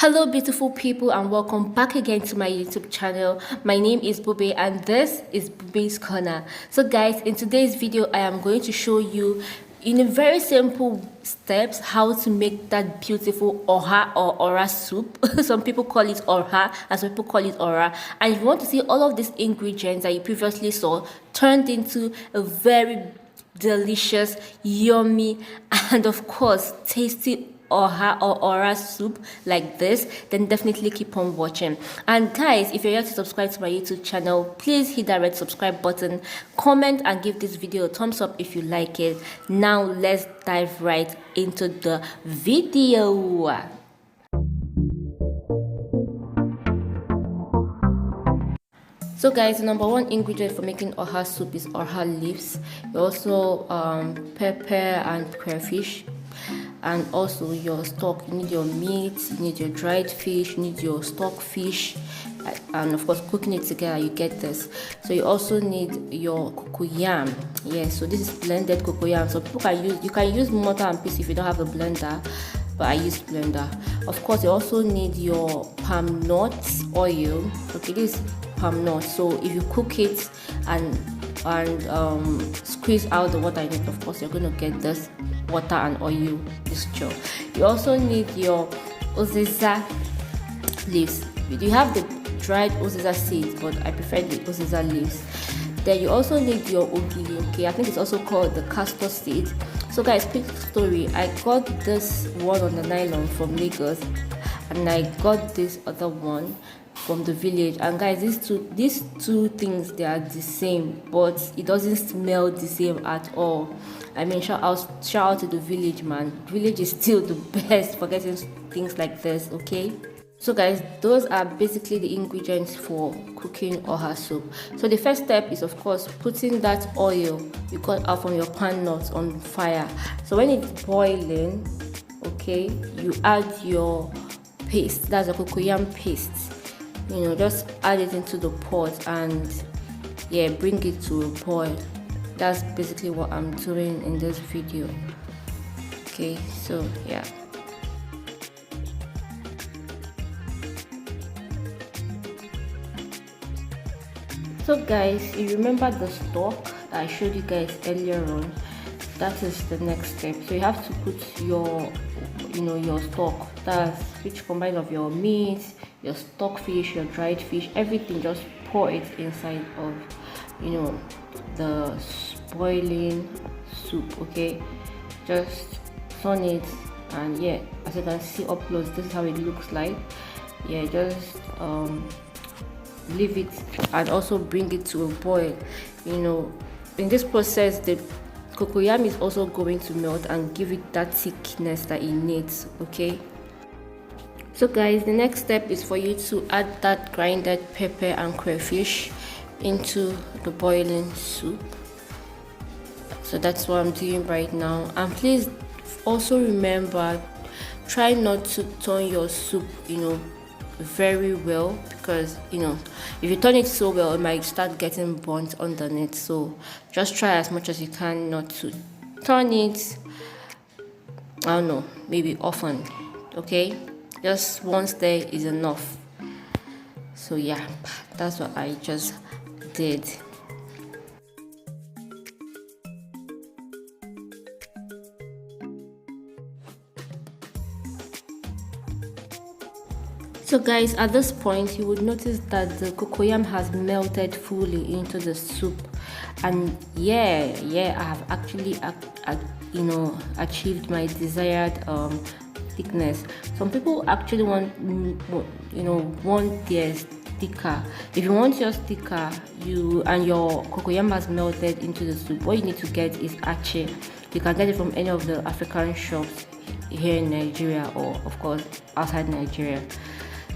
Hello beautiful people and welcome back again to my YouTube channel. My name is Bube and this is Bube's Corner. So guys, in today's video I am going to show you in a very simple steps how to make that beautiful oha or ora soup. Some people call it oha and some people call it ora. And if you want to see all of these ingredients that you previously saw turned into a very delicious, yummy, and of course tasty oha or ora soup like this, then definitely keep on watching. And guys, if you're yet to subscribe to my YouTube channel, please hit that red subscribe button, comment and give this video a thumbs up if you like it. Now let's dive right into the video. So guys, the number one ingredient for making oha soup is oha leaves. You also pepper and crayfish, and also your stock. You need your meat, you need your dried fish, you need your stock fish, and of course cooking it together you get this. So you also need your cocoyam. Yes, so this is blended cocoyam. So people can use mortar and piece if you don't have a blender, but I use blender. Of course you also need your palm nut oil. Okay, this is palm nut. So if you cook it and squeeze out the water in it, of course you're going to get this water and oil mixture. You also need your Uziza leaves. You have the dried Uziza seeds, but I prefer the Uziza leaves. Then you also need your ogili. Okay, I think it's also called the castor seed. So guys, quick story, I got this one on the nylon from Lagos and I got this other one from the village. And guys, these two things, they are the same, but it doesn't smell the same at all. I mean, shout out to the village, man. Village is still the best for getting things like this. Okay, so guys, those are basically the ingredients for cooking oha soup. So the first step is of course putting that oil you got out from your pan nuts on fire. So when it's boiling, okay, you add your paste, that's a cocoyam paste. You know, just add it into the pot and yeah, bring it to a boil. That's basically what I'm doing in this video. Okay, so yeah. So guys, you remember the stock that I showed you guys earlier on? That is the next step. So you have to put your your stock, that's which combines of your meat, your stock fish, your dried fish, everything. Just pour it inside of the boiling soup. Okay, just turn it, and yeah, as you can see up close, this is how it looks like. Yeah, just leave it and also bring it to a boil. In this process the cocoyam is also going to melt and give it that thickness that it needs. Okay, so guys, the next step is for you to add that grinded pepper and crayfish into the boiling soup. So that's what I'm doing right now. And please also remember, try not to turn your soup very well, because if you turn it so well it might start getting burnt underneath. So just try as much as you can not to turn it, I don't know, maybe often. Okay, just once there is enough. So yeah, that's what I just did. So guys, at this point you would notice that the cocoyam has melted fully into the soup, and yeah, I have actually achieved my desired thickness. Some people actually want theirs thicker. If you want yours thicker, and your cocoyam has melted into the soup, what you need to get is ache. You can get it from any of the African shops here in Nigeria, or of course outside Nigeria.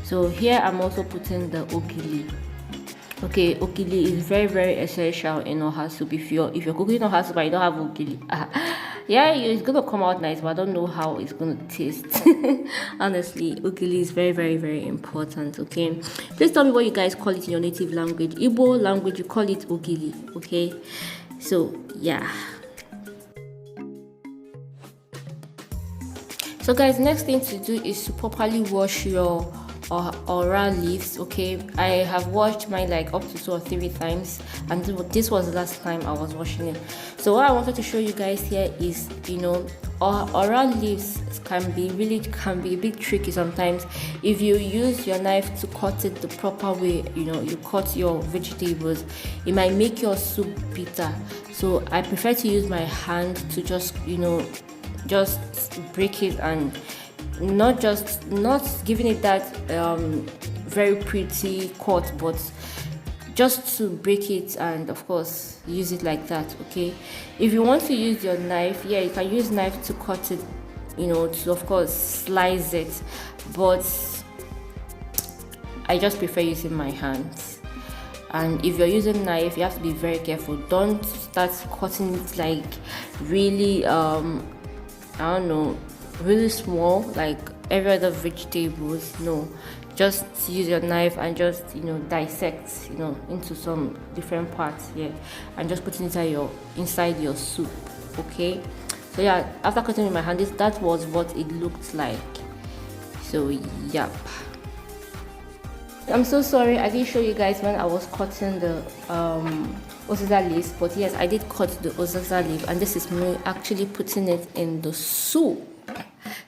So here I'm also putting the ogili. Okay, ogili is very, very essential in oha soup. If you're cooking oha soup and you don't have ogili, yeah, it's gonna come out nice, but I don't know how it's gonna taste. Honestly, ogili is very, very, very important. Okay, please tell me what you guys call it in your native language. Igbo language, you call it ogili. Okay, so yeah. So guys, next thing to do is to properly wash your aura leaves. Okay, I have washed mine like up to 2 or 3 times, and this was the last time I was washing it. So what I wanted to show you guys here is, aura leaves can be a bit tricky sometimes. If you use your knife to cut it the proper way, you cut your vegetables, it might make your soup bitter. So I prefer to use my hand to just break it, and not giving it that very pretty cut, but just to break it and of course use it like that. Okay, if you want to use your knife, yeah, you can use knife to cut it, to of course slice it, but I just prefer using my hands. And if you're using knife, you have to be very careful. Don't start cutting it like really really small like every other vegetables. No, just use your knife and just dissect into some different parts here, and just put it inside your soup. Okay, so yeah, after cutting with my hand, that was what it looked like. So yep, I'm so sorry I didn't show you guys when I was cutting the Uziza leaves, but yes, I did cut the Uziza leaf, and this is me actually putting it in the soup.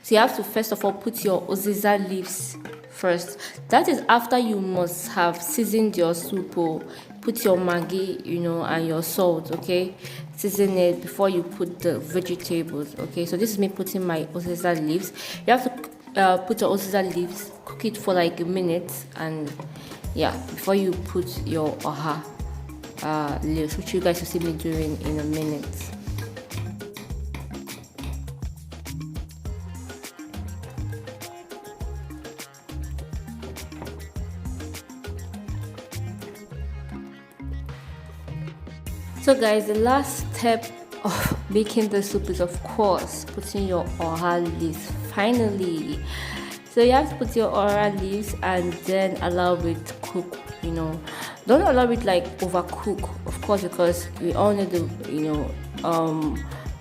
So you have to first of all put your Uziza leaves first. That is after you must have seasoned your soup. Put your maggi, and your salt. Okay, season it before you put the vegetables. Okay, so this is me putting my Uziza leaves. You have to put your Uziza leaves, cook it for like a minute, and yeah, before you put your leaves, which you guys will see me doing in a minute. So guys, the last step of making the soup is of course putting your aura leaves. Finally, so you have to put your aura leaves and then allow it to cook. Don't allow it like overcook, of course, because we all need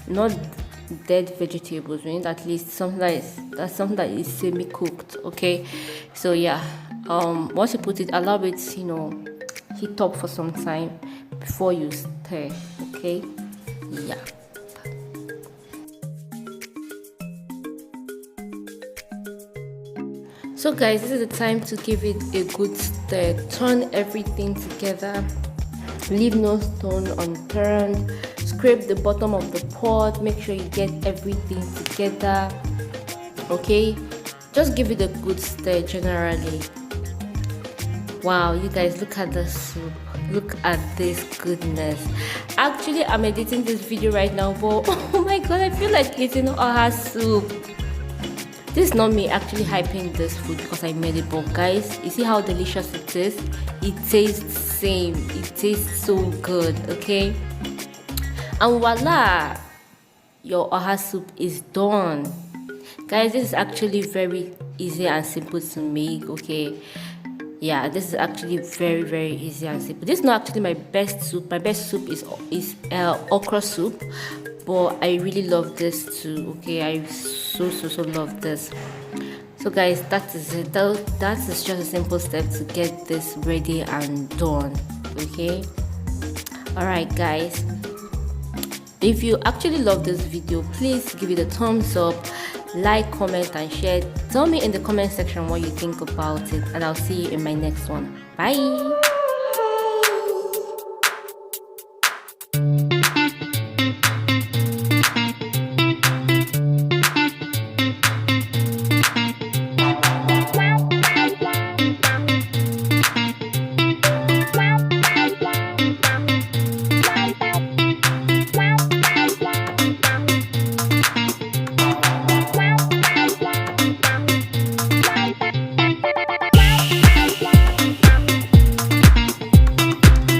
not dead vegetables. We need at least something that is semi-cooked. Okay, so yeah, once you put it, allow it heat up for some time before you stir. Okay, yeah. So guys, this is the time to give it a good stir. Turn everything together, leave no stone unturned. Scrape the bottom of the pot, make sure you get everything together. Okay, just give it a good stir generally. Wow, you guys, look at the soup. Look at this goodness. Actually, I'm editing this video right now, but oh my god, I feel like eating oha soup. This is not me actually hyping this food because I made it, but guys, you see how delicious it is? It tastes the same. It tastes so good, okay? And voila, your oha soup is done. Guys, this is actually very easy and simple to make, okay? Yeah, this is actually very, very easy and simple. This is not actually my best soup. My best soup is okra soup, but I really love this too. Okay, I so love this. So guys, that is it. That is just a simple step to get this ready and done. Okay, all right guys, if you actually love this video, please give it a thumbs up, like, comment and share. Tell me in the comment section what you think about it, and I'll see you in my next one. Bye.